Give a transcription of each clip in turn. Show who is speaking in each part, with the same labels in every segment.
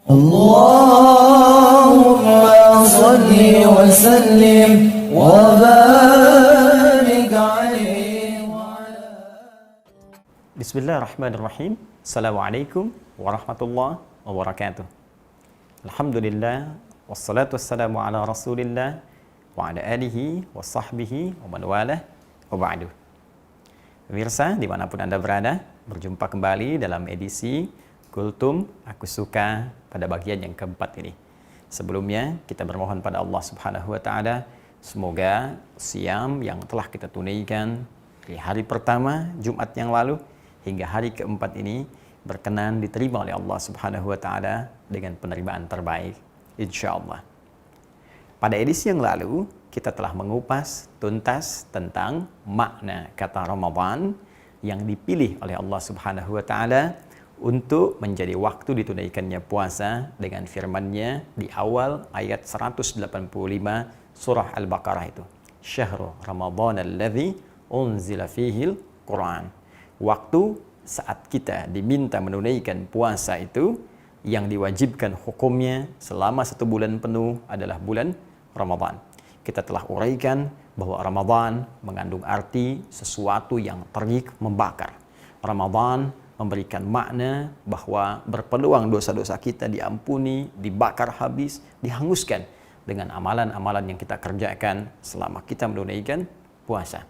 Speaker 1: Allahumma salli wa sallim wa barik alaihi wa ala.
Speaker 2: Bismillahirrahmanirrahim. Assalamualaikum warahmatullahi wabarakatuh. Alhamdulillah, wassalatu wassalamu ala rasulillah wa ala alihi wa sahbihi wa man walah wa ba'du. Pemirsa dimanapun Anda berada, berjumpa kembali dalam edisi Kultum Aku Suka pada bagian yang keempat ini. Sebelumnya kita bermohon pada Allah Subhanahu wa taala semoga siam yang telah kita tunaikan di hari pertama Jumat yang lalu hingga hari keempat ini berkenan diterima oleh Allah Subhanahu wa taala dengan penerimaan terbaik insyaallah. Pada edisi yang lalu kita telah mengupas tuntas tentang makna kata Ramadan yang dipilih oleh Allah Subhanahu wa taala untuk menjadi waktu ditunaikannya puasa dengan firman-Nya di awal ayat 185 surah Al-Baqarah itu. Syahrul Ramadan alladzi unzila fihil Quran. Waktu saat kita diminta menunaikan puasa itu yang diwajibkan hukumnya selama 1 bulan penuh adalah bulan Ramadan. Kita telah uraikan bahwa Ramadan mengandung arti sesuatu yang terik membakar. Ramadan memberikan makna bahwa berpeluang dosa-dosa kita diampuni, dibakar habis, dihanguskan dengan amalan-amalan yang kita kerjakan selama kita menunaikan puasa.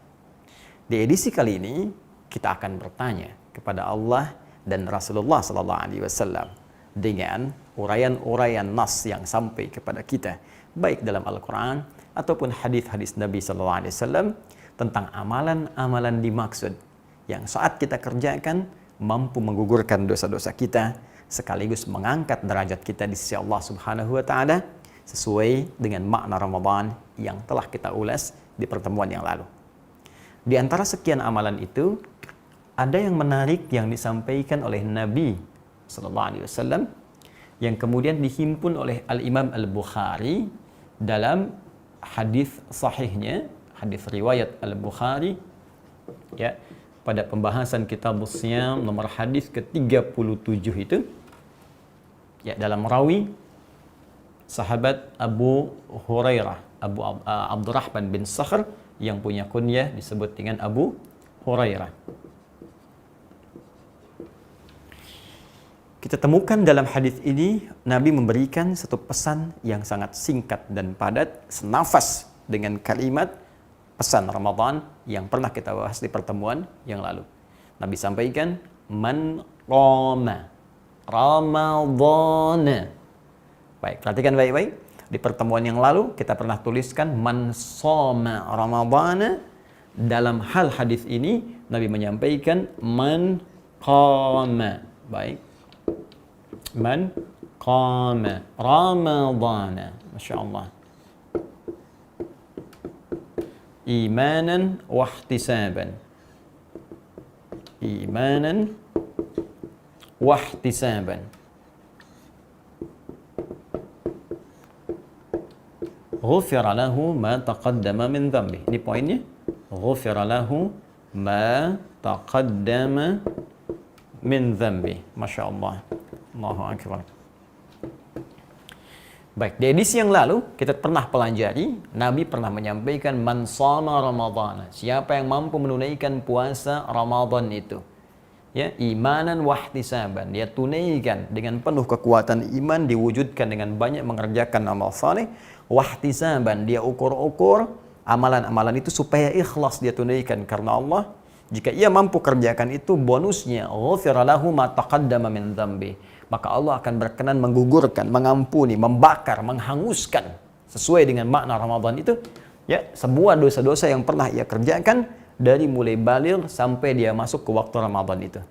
Speaker 2: Di edisi kali ini kita akan bertanya kepada Allah dan Rasulullah SAW dengan uraian-uraian nas yang sampai kepada kita baik dalam Al-Quran ataupun hadis-hadis Nabi SAW tentang amalan-amalan dimaksud yang saat kita kerjakan mampu menggugurkan dosa-dosa kita sekaligus mengangkat derajat kita di sisi Allah Subhanahu wa taala sesuai dengan makna Ramadan yang telah kita ulas di pertemuan yang lalu. Di antara sekian amalan itu ada yang menarik yang disampaikan oleh Nabi sallallahu alaihi wasallam yang kemudian dihimpun oleh Al-Imam Al-Bukhari dalam hadis sahihnya, hadis riwayat Al-Bukhari ya. Pada pembahasan kitab Siyam nomor hadis ke-37 itu ya, dalam rawi sahabat Abu Hurairah, Abdurrahman bin Sakhr yang punya kunyah disebut dengan Abu Hurairah. Kita temukan dalam hadis ini Nabi memberikan satu pesan yang sangat singkat dan padat, senafas dengan kalimat pesan Ramadan yang pernah kita bahas di pertemuan yang lalu. Nabi sampaikan, man qama Ramadhana. Baik, perhatikan baik-baik. Di pertemuan yang lalu kita pernah tuliskan man shoma Ramadhana. Dalam hal hadis ini Nabi menyampaikan man qama. Baik. Man qama Ramadhana. Masya Allah. Imanan wahtisaban. Imanan wahtisaban. Ghufira lahu ma taqaddama min dhanbi. Ini poinnya. Ghufira lahu ma taqaddama min dhanbi. Masya Allah. Allahu Akbar. Baik, di edisi yang lalu kita pernah pelajari, Nabi pernah menyampaikan man shoma Ramadhana. Siapa yang mampu menunaikan puasa Ramadan itu, ya, imanan wahtisaban, dia tunaikan dengan penuh kekuatan iman, diwujudkan dengan banyak mengerjakan amal saleh, wahtisaban, dia ukur-ukur amalan-amalan itu supaya ikhlas dia tunaikan karena Allah. Jika ia mampu kerjakan itu, bonusnya ghufira lahu ma taqaddama min dhanbi. Maka Allah akan berkenan menggugurkan, mengampuni, membakar, menghanguskan sesuai dengan makna Ramadan itu ya, semua dosa-dosa yang pernah ia kerjakan dari mulai baligh sampai dia masuk ke waktu Ramadan itu.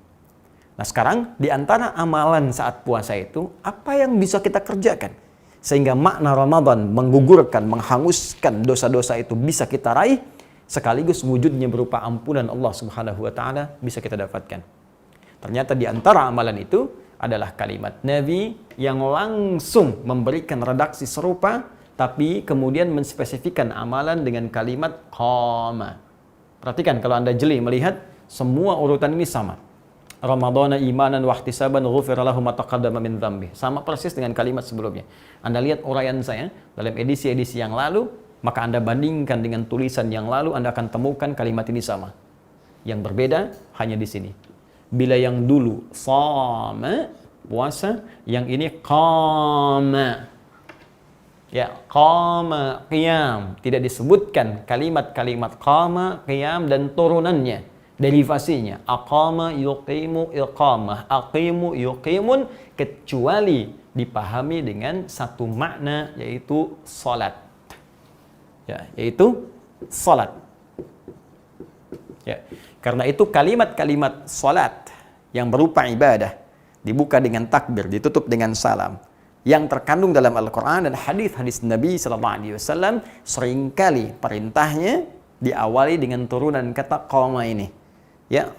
Speaker 2: Nah, sekarang di antara amalan saat puasa itu apa yang bisa kita kerjakan sehingga makna Ramadan menggugurkan, menghanguskan dosa-dosa itu bisa kita raih sekaligus wujudnya berupa ampunan Allah Subhanahu wa taala bisa kita dapatkan. Ternyata di antara amalan itu adalah kalimat Nabi yang langsung memberikan redaksi serupa tapi kemudian menspesifikkan amalan dengan kalimat qama. Perhatikan kalau Anda jeli melihat semua urutan ini sama. Ramadhana imanan wa ihtisaban ghufira lahu ma taqaddama min dzambi. Sama persis dengan kalimat sebelumnya. Anda lihat uraian saya dalam edisi-edisi yang lalu, maka Anda bandingkan dengan tulisan yang lalu, Anda akan temukan kalimat ini sama. Yang berbeda hanya di sini. Bila yang dulu shama, puasa, yang ini qama. Ya, qama, qiyam. Tidak disebutkan kalimat-kalimat qama, qiyam dan turunannya. Derivasinya aqama yuqimu iqamah, aqimu yuqimun, kecuali dipahami dengan satu makna, yaitu salat. Ya, yaitu salat. Ya, karena itu kalimat-kalimat salat yang berupa ibadah dibuka dengan takbir, ditutup dengan salam, yang terkandung dalam Al-Quran dan hadis-hadis Nabi SAW, seringkali perintahnya diawali dengan turunan kata qama ini. Ya,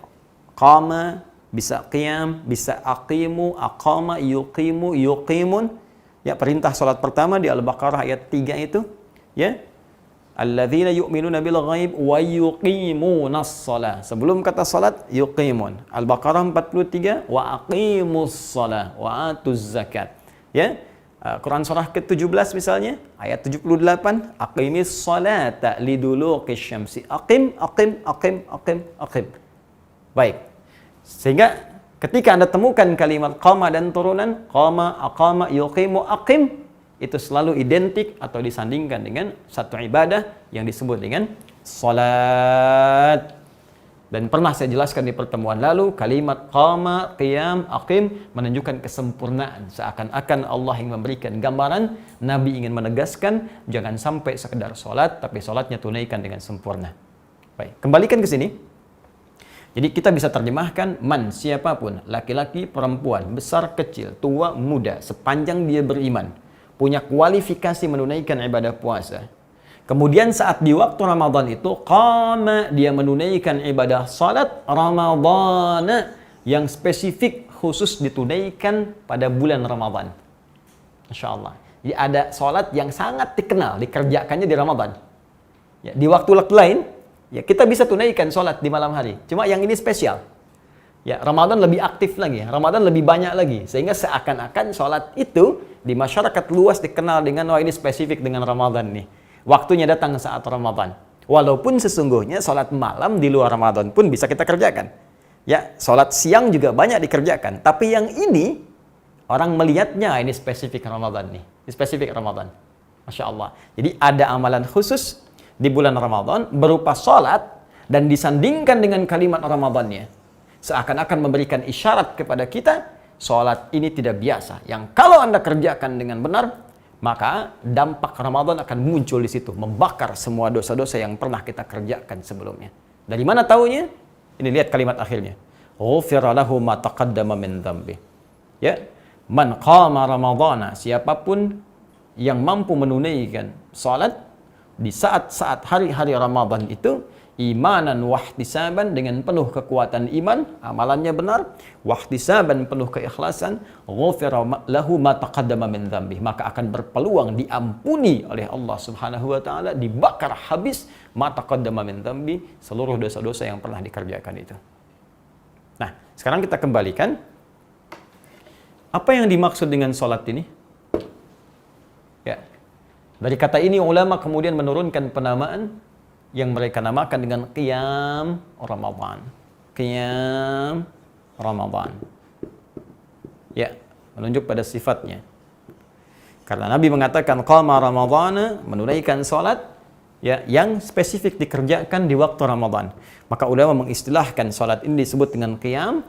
Speaker 2: qama bisa qiyam, bisa aqimu, aqama, yuqimu, yuqimun. Ya, perintah salat pertama di Al-Baqarah ayat 3 itu, ya. Alladzina yu'minuna bil ghaib wa yuqimunas shalah. Sebelum kata salat yuqimun. Al-Baqarah 43 wa aqimus shalah wa atuz zakat. Ya. Quran surah ke-17 misalnya, ayat 78, aqimis salata liduluqis syamsi. Aqim, aqim, aqim, aqim, aqim. Baik. Sehingga ketika Anda temukan kalimat qama dan turunan, qama, aqama, yuqimu, aqim, itu selalu identik atau disandingkan dengan satu ibadah yang disebut dengan salat. Dan pernah saya jelaskan di pertemuan lalu, kalimat qama, qiyam, aqim menunjukkan kesempurnaan. Seakan-akan Allah yang memberikan gambaran, Nabi ingin menegaskan, jangan sampai sekedar salat, tapi salatnya tunaikan dengan sempurna. Baik, kembalikan ke sini. Jadi kita bisa terjemahkan man, siapapun, laki-laki, perempuan, besar, kecil, tua, muda, sepanjang dia beriman, punya kualifikasi menunaikan ibadah puasa. Kemudian saat di waktu Ramadan itu, qama, dia menunaikan ibadah salat Ramadan yang spesifik khusus ditunaikan pada bulan Ramadan. Masya Allah. Jadi ada salat yang sangat dikenal, dikerjakannya di Ramadan. Ya, di waktu-waktu lain, ya kita bisa tunaikan sholat di malam hari. Cuma yang ini spesial. Ya, Ramadan lebih aktif lagi, Ramadan lebih banyak lagi. Sehingga seakan-akan sholat itu di masyarakat luas dikenal dengan, wah ini spesifik dengan Ramadan nih. Waktunya datang saat Ramadan. Walaupun sesungguhnya sholat malam di luar Ramadan pun bisa kita kerjakan. Ya, sholat siang juga banyak dikerjakan. Tapi yang ini, orang melihatnya ini spesifik Ramadan nih. Ini spesifik Ramadan. Masya Allah. Jadi ada amalan khusus di bulan Ramadan berupa sholat dan disandingkan dengan kalimat Ramadannya, seakan-akan memberikan isyarat kepada kita sholat ini tidak biasa, yang kalau Anda kerjakan dengan benar maka dampak Ramadan akan muncul di situ, membakar semua dosa-dosa yang pernah kita kerjakan sebelumnya. Dari mana taunya? Ini lihat kalimat akhirnya, ghufira lahu ma taqaddama min dzambi. Ya, man qama ramadhana, siapapun yang mampu menunaikan sholat di saat-saat hari-hari Ramadan itu, imanan wahtisaban, dengan penuh kekuatan iman, amalannya benar, wahtisaban, penuh keikhlasan, ghufira lahu ma taqaddama min dzambi, maka akan berpeluang diampuni oleh Allah Subhanahu wa taala, dibakar habis ma taqaddama min dzambi, seluruh dosa-dosa yang pernah dikerjakan itu. Nah, sekarang kita kembalikan apa yang dimaksud dengan salat ini? Ya. Dari kata ini ulama kemudian menurunkan penamaan yang mereka namakan dengan qiyam Ramadan. Qiyam Ramadan. Ya, menunjuk pada sifatnya. Karena Nabi mengatakan qama Ramadhana, menunaikan salat ya yang spesifik dikerjakan di waktu Ramadan. Maka ulama mengistilahkan salat ini disebut dengan qiyam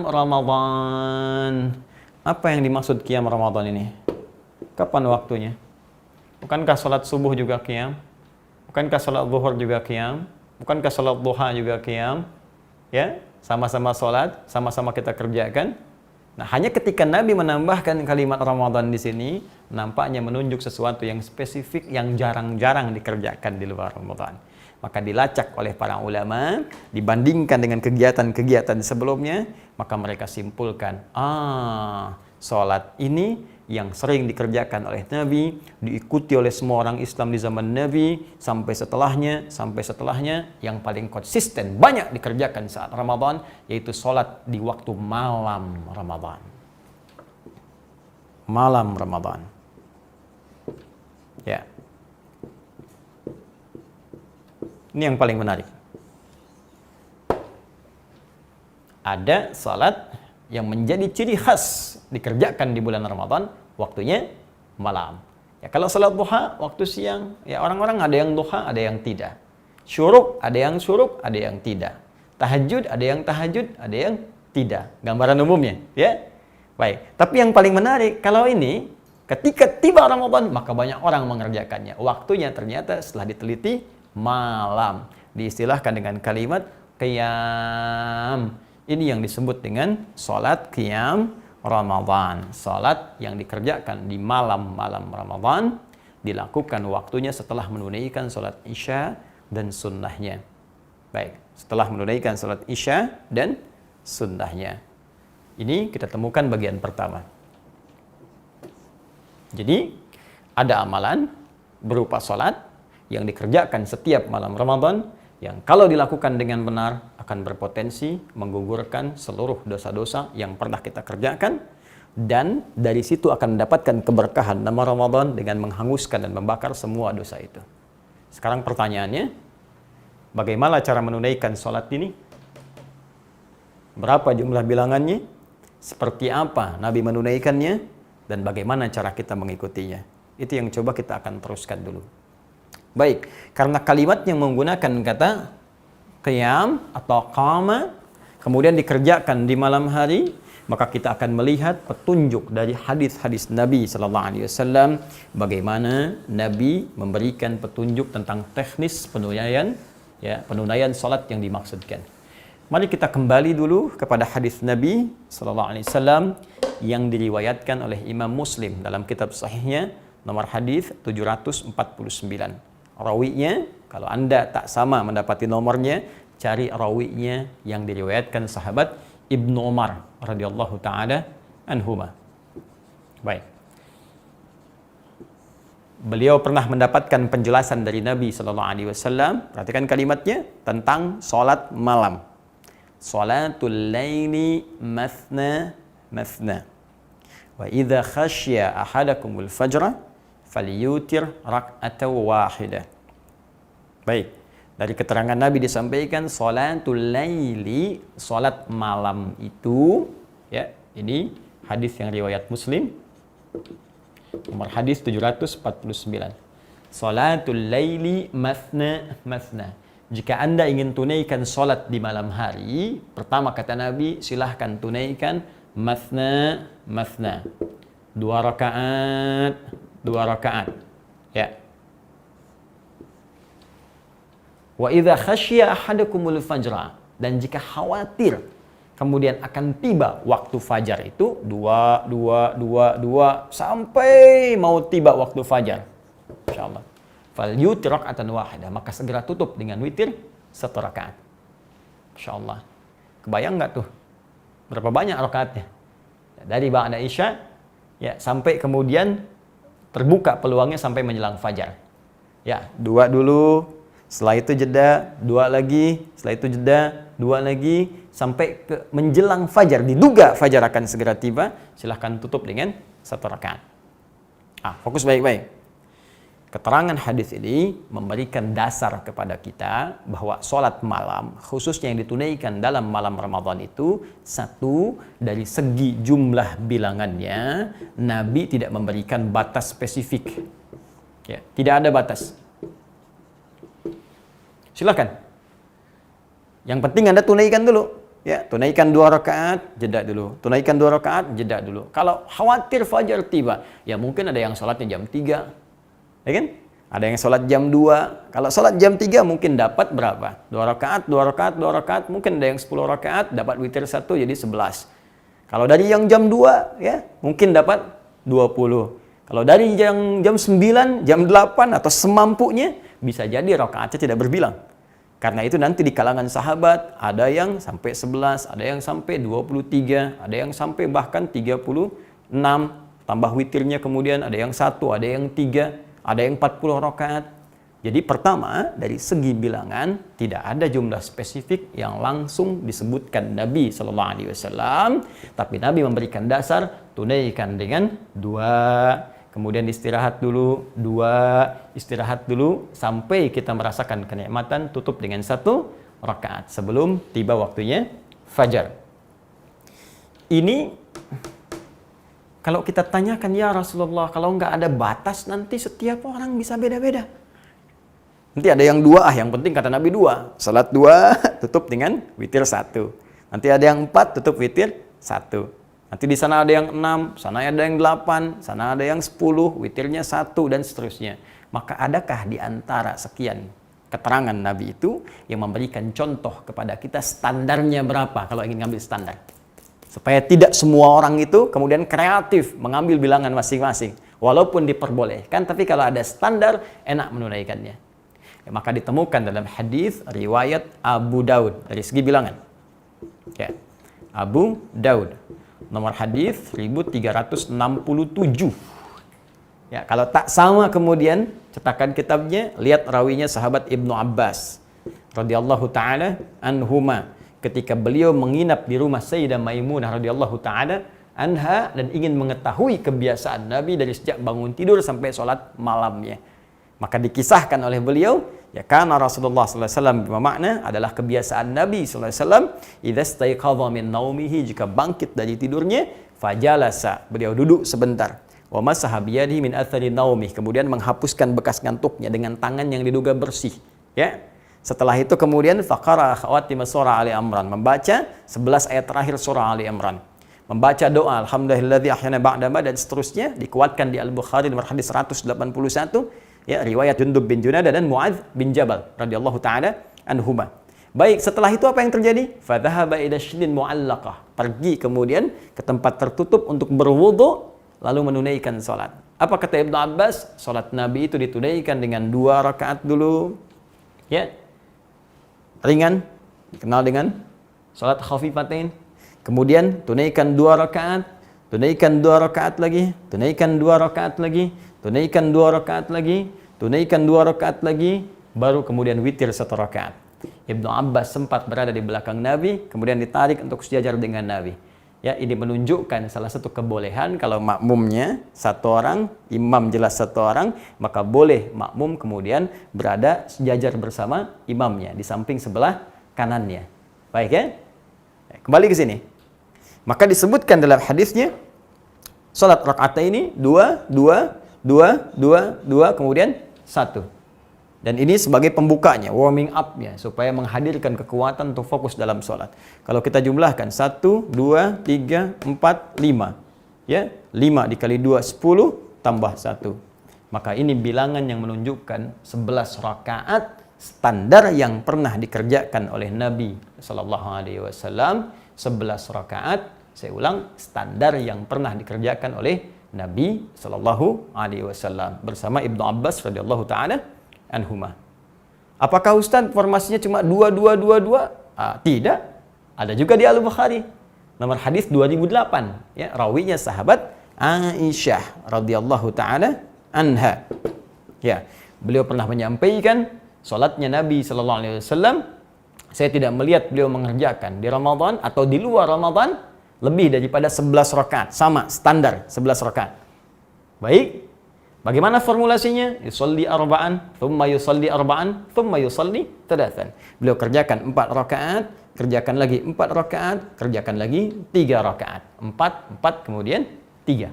Speaker 2: Ramadan. Apa yang dimaksud qiyam Ramadan ini? Kapan waktunya? Bukankah salat subuh juga qiyam? Bukankah salat zuhur juga qiyam? Bukankah salat duha juga qiyam? Ya, sama-sama salat, sama-sama kita kerjakan. Nah, hanya ketika Nabi menambahkan kalimat Ramadan di sini, nampaknya menunjuk sesuatu yang spesifik yang jarang-jarang dikerjakan di luar Ramadan. Maka dilacak oleh para ulama, dibandingkan dengan kegiatan-kegiatan sebelumnya, maka mereka simpulkan, salat ini yang sering dikerjakan oleh Nabi, diikuti oleh semua orang Islam di zaman Nabi, sampai setelahnya, yang paling konsisten banyak dikerjakan saat Ramadan, yaitu sholat di waktu malam Ramadan. Malam Ramadan. Ya. Ini yang paling menarik. Ada salat yang menjadi ciri khas dikerjakan di bulan Ramadan, waktunya malam. Ya, kalau salat duha waktu siang, ya orang-orang ada yang duha, ada yang tidak. Syuruk, ada yang syuruk, ada yang tidak. Tahajud, ada yang tahajud, ada yang tidak. Gambaran umumnya, ya. Baik. Tapi yang paling menarik, kalau ini ketika tiba Ramadan, maka banyak orang mengerjakannya. Waktunya ternyata setelah diteliti malam. Diistilahkan dengan kalimat qiyam. Ini yang disebut dengan salat qiyam Ramadan. Salat yang dikerjakan di malam-malam Ramadan, dilakukan waktunya setelah menunaikan salat Isya dan sunnahnya. Baik, setelah menunaikan salat Isya dan sunnahnya. Ini kita temukan bagian pertama. Jadi, ada amalan berupa salat yang dikerjakan setiap malam Ramadan, yang kalau dilakukan dengan benar akan berpotensi menggugurkan seluruh dosa-dosa yang pernah kita kerjakan, dan dari situ akan mendapatkan keberkahan nama Ramadan dengan menghanguskan dan membakar semua dosa itu. Sekarang pertanyaannya, bagaimana cara menunaikan sholat ini? Berapa jumlah bilangannya? Seperti apa Nabi menunaikannya? Dan bagaimana cara kita mengikutinya? Itu yang coba kita akan teruskan dulu. Baik, karena kalimat yang menggunakan kata qiyam atau qama kemudian dikerjakan di malam hari, maka kita akan melihat petunjuk dari hadis-hadis Nabi sallallahu alaihi wasallam bagaimana Nabi memberikan petunjuk tentang teknis penunaian salat yang dimaksudkan. Mari kita kembali dulu kepada hadis Nabi sallallahu alaihi wasallam yang diriwayatkan oleh Imam Muslim dalam kitab sahihnya nomor hadis 749. Rawinya, kalau Anda tak sama mendapati nomornya, cari rawinya yang diriwayatkan sahabat Ibnu Umar radhiyallahu taala anhuma. Baik. Beliau pernah mendapatkan penjelasan dari Nabi sallallahu alaihi wasallam, perhatikan kalimatnya, tentang salat malam. Salatul laili mathna mathna. Wa idza khasya ahadakumul fajra falyutir rak'atan wahidah. Baik, dari keterangan Nabi disampaikan salatul laili, salat malam itu, ya, ini hadis yang riwayat Muslim nomor hadis 749. Salatul laili mathna mathna. Jika Anda ingin tunaikan salat di malam hari, pertama kata Nabi, silahkan tunaikan mathna mathna. 2 rakaat. Ya. Wa idza khasyiya ahadakumul fajra, dan jika khawatir kemudian akan tiba waktu fajar itu 2 sampai mau tiba waktu fajar. Insyaallah. Fal yutir rak'atan wahidah, maka segera tutup dengan witir 1 rakaat. Insyaallah. Kebayang enggak tuh? Berapa banyak rakaatnya? Dari ba'da Isya ya sampai kemudian terbuka peluangnya sampai menjelang fajar. Ya, 2 dulu, setelah itu jeda, 2 lagi, setelah itu jeda, 2 lagi, sampai ke menjelang fajar, diduga fajar akan segera tiba, silahkan tutup dengan 1 rakaat. Fokus baik-baik. Keterangan hadis ini memberikan dasar kepada kita bahwa sholat malam, khususnya yang ditunaikan dalam malam Ramadan itu, satu, dari segi jumlah bilangannya, Nabi tidak memberikan batas spesifik. Ya, tidak ada batas. Silakan. Yang penting Anda tunaikan dulu. Ya, tunaikan 2 rakaat, jeda dulu. Tunaikan 2 rakaat, jeda dulu. Kalau khawatir fajar tiba, ya mungkin ada yang sholatnya jam 3. Ya kan? Ada yang sholat jam 2. Kalau sholat jam 3 mungkin dapat berapa? 2 rakaat, 2 rakaat, 2 rakaat. Mungkin ada yang 10 rakaat, dapat witir 1 jadi 11. Kalau dari yang jam 2, ya mungkin dapat 20. Kalau dari yang jam 9, jam 8 atau semampunya, bisa jadi rakaatnya tidak berbilang. Karena itu nanti di kalangan sahabat, ada yang sampai 11, ada yang sampai 23, ada yang sampai bahkan 36. tambah witirnya kemudian ada yang 1, ada yang 3, ada yang 40 rakaat. Jadi pertama, dari segi bilangan tidak ada jumlah spesifik yang langsung disebutkan Nabi Sallallahu Alaihi Wasallam, tapi Nabi memberikan dasar tunaikan dengan 2, kemudian istirahat dulu 2, istirahat dulu sampai kita merasakan kenikmatan, tutup dengan 1 rakaat sebelum tiba waktunya fajar. Ini kalau kita tanyakan, ya Rasulullah, kalau nggak ada batas nanti setiap orang bisa beda-beda. Nanti ada yang 2, yang penting kata Nabi 2. Salat 2, tutup dengan witir 1. Nanti ada yang 4, tutup witir 1. Nanti di sana ada yang 6, sana ada yang 8, sana ada yang 10, witirnya 1, dan seterusnya. Maka adakah di antara sekian keterangan Nabi itu yang memberikan contoh kepada kita standarnya berapa kalau ingin ngambil standar? Supaya tidak semua orang itu kemudian kreatif mengambil bilangan masing-masing. Walaupun diperbolehkan, tapi kalau ada standar, enak menunaikannya. Maka ditemukan dalam hadis riwayat Abu Daud dari segi bilangan. Ya. Abu Daud. Nomor hadis 1367. Ya, kalau tak sama kemudian cetakan kitabnya, lihat rawinya sahabat Ibnu Abbas radhiyallahu taala anhuma, ketika beliau menginap di rumah Sayyidah Maimunah radhiyallahu taala anha dan ingin mengetahui kebiasaan Nabi dari sejak bangun tidur sampai sholat malamnya. Maka dikisahkan oleh beliau, ya karena Rasulullah sallallahu alaihi wasallam bermakna adalah kebiasaan Nabi sallallahu alaihi wasallam, idza staiqadha min naumihi, jika bangkit dari tidurnya, fajalasa, beliau duduk sebentar, wa masaha biyadihi min athari naumih, kemudian menghapuskan bekas ngantuknya dengan tangan yang diduga bersih, ya. Setelah itu kemudian faqara khawatim surah Ali Imran, membaca 11 ayat terakhir surah Ali Imran, membaca doa alhamdulillahilladzi ahyana ba'da ma, dan seterusnya, dikuatkan di Al-Bukhari nomor hadis 181, ya, riwayat Jundub bin Junadah dan Muadz bin Jabal radhiyallahu taala anhuma. Baik, setelah itu apa yang terjadi? Fadhahaba ila syidin mu'allaqah, pergi kemudian ke tempat tertutup untuk berwudu lalu menunaikan salat. Apa kata Ibnu Abbas? Salat Nabi itu ditunaikan dengan 2 rakaat dulu. Ya. Ringan, dikenal dengan salat khafifatain. Kemudian tunaikan 2 rakaat, tunaikan 2 rakaat lagi, tunaikan 2 rakaat lagi, tunaikan 2 rakaat lagi, tunaikan 2 rakaat lagi, baru kemudian witir 1 rakaat. Ibnu Abbas sempat berada di belakang Nabi, kemudian ditarik untuk sejajar dengan Nabi. Ya, ini menunjukkan salah satu kebolehan kalau makmumnya 1 orang, imam jelas 1 orang, maka boleh makmum kemudian berada sejajar bersama imamnya di samping sebelah kanannya. Baik ya? Kembali ke sini. Maka disebutkan dalam hadisnya, salat rakaat ini 2, 2, 2, 2, 2, kemudian 1. Dan ini sebagai pembukanya, warming up-nya, supaya menghadirkan kekuatan untuk fokus dalam sholat. Kalau kita jumlahkan 1, 2, 3, 4, 5. Ya, 5 dikali 2, 10, tambah 1. Maka ini bilangan yang menunjukkan 11 rakaat standar yang pernah dikerjakan oleh Nabi SAW. 11 rakaat, saya ulang, standar yang pernah dikerjakan oleh Nabi Sallallahu Alaihi Wasallam bersama Ibnu Abbas radhiyallahu taala anhuma. Apakah Ustaz formasinya cuma 2, 2, 2, 2? Tidak. Ada juga di Al-Bukhari. Nomor hadis 2008. Ya, rawinya sahabat Aisyah radhiyallahu taala anha. Ya, beliau pernah menyampaikan salatnya Nabi Sallallahu Alaihi Wasallam, saya tidak melihat beliau mengerjakan di Ramadan atau di luar Ramadan lebih daripada 11 rakaat, sama standar 11 rakaat. Baik, bagaimana formulasinya? Yusalli arba'an, thumma yusalli arba'an, thumma yusalli thalathan. Beliau kerjakan 4 rakaat, kerjakan lagi 4 rakaat, kerjakan lagi 3 rakaat. 4, kemudian 3.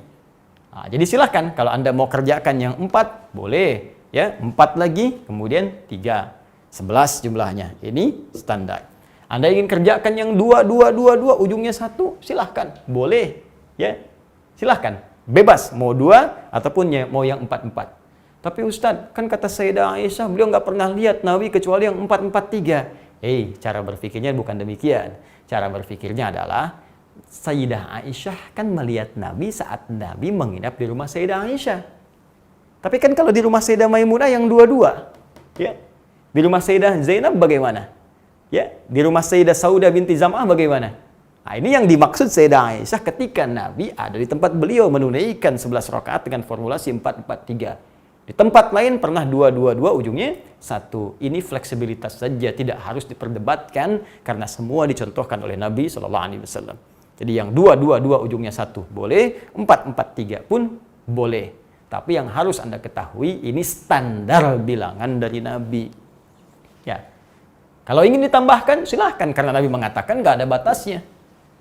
Speaker 2: Jadi silahkan kalau Anda mau kerjakan yang 4, boleh. Ya, 4 lagi, kemudian 3. 11 jumlahnya. Ini standar. Anda ingin kerjakan yang 2, 2, 2, 2, ujungnya 1, silahkan. Boleh. Ya, silahkan. Bebas. Mau 2, ataupun mau yang 4, 4. Tapi Ustaz, kan kata Sayyidah Aisyah, beliau nggak pernah lihat Nabi kecuali yang 4, 4, 3. Cara berpikirnya bukan demikian. Cara berpikirnya adalah, Sayyidah Aisyah kan melihat Nabi saat Nabi menginap di rumah Sayyidah Aisyah. Tapi kan kalau di rumah Sayyidah Maimunah yang 2-2. Ya. Di rumah Sayyidah Zainab bagaimana? Ya, di rumah Sayyidah Saudah binti Zam'ah bagaimana? Nah, ini yang dimaksud Sayyidah Aisyah ketika Nabi ada di tempat beliau menunaikan 11 rakaat dengan formulasi 4-4-3. Di tempat lain pernah 2-2-2 ujungnya 1. Ini fleksibilitas saja, tidak harus diperdebatkan karena semua dicontohkan oleh Nabi SAW. Jadi yang 2-2-2 ujungnya 1 boleh, 4-4-3 pun boleh. Tapi yang harus Anda ketahui ini standar bilangan dari Nabi. Ya. Kalau ingin ditambahkan silahkan karena Nabi mengatakan nggak ada batasnya.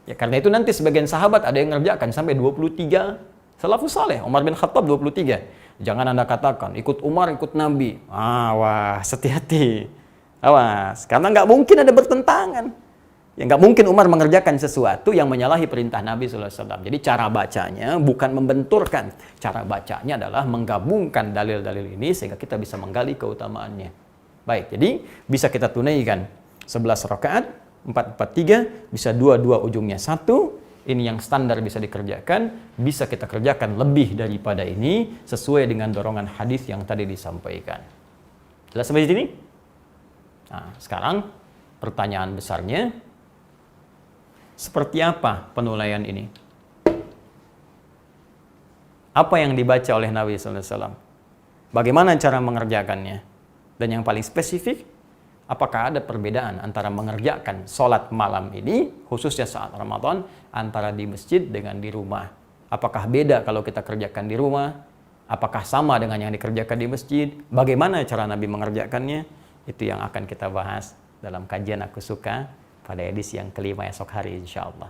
Speaker 2: Ya karena itu nanti sebagian sahabat ada yang ngerjakan sampai 23 salafus saleh. Umar bin Khattab 23. Jangan Anda katakan ikut Umar, ikut Nabi. Awas, hati-hati. Awas, karena nggak mungkin ada bertentangan. Ya nggak mungkin Umar mengerjakan sesuatu yang menyalahi perintah Nabi SAW. Jadi cara bacanya bukan membenturkan. Cara bacanya adalah menggabungkan dalil-dalil ini sehingga kita bisa menggali keutamaannya. Baik, jadi bisa kita tunaikan 11 rakaat. 4-4-3, bisa 2-2 ujungnya 1, ini yang standar bisa dikerjakan, bisa kita kerjakan lebih daripada ini, sesuai dengan dorongan hadis yang tadi disampaikan. Jelas sampai sini? Nah, sekarang pertanyaan besarnya, seperti apa penulaian ini? Apa yang dibaca oleh Nabi SAW? Bagaimana cara mengerjakannya? Dan yang paling spesifik, apakah ada perbedaan antara mengerjakan sholat malam ini, khususnya saat Ramadan, antara di masjid dengan di rumah? Apakah beda kalau kita kerjakan di rumah? Apakah sama dengan yang dikerjakan di masjid? Bagaimana cara Nabi mengerjakannya? Itu yang akan kita bahas dalam kajian Aku Suka pada edisi yang kelima esok hari insyaAllah.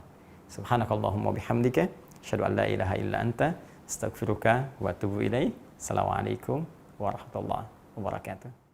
Speaker 2: Subhanakallahumma bihamdika, asyhadu an la ilaha illa anta, astaghfiruka wa atubu ilaik. Assalamualaikum warahmatullahi wabarakatuh.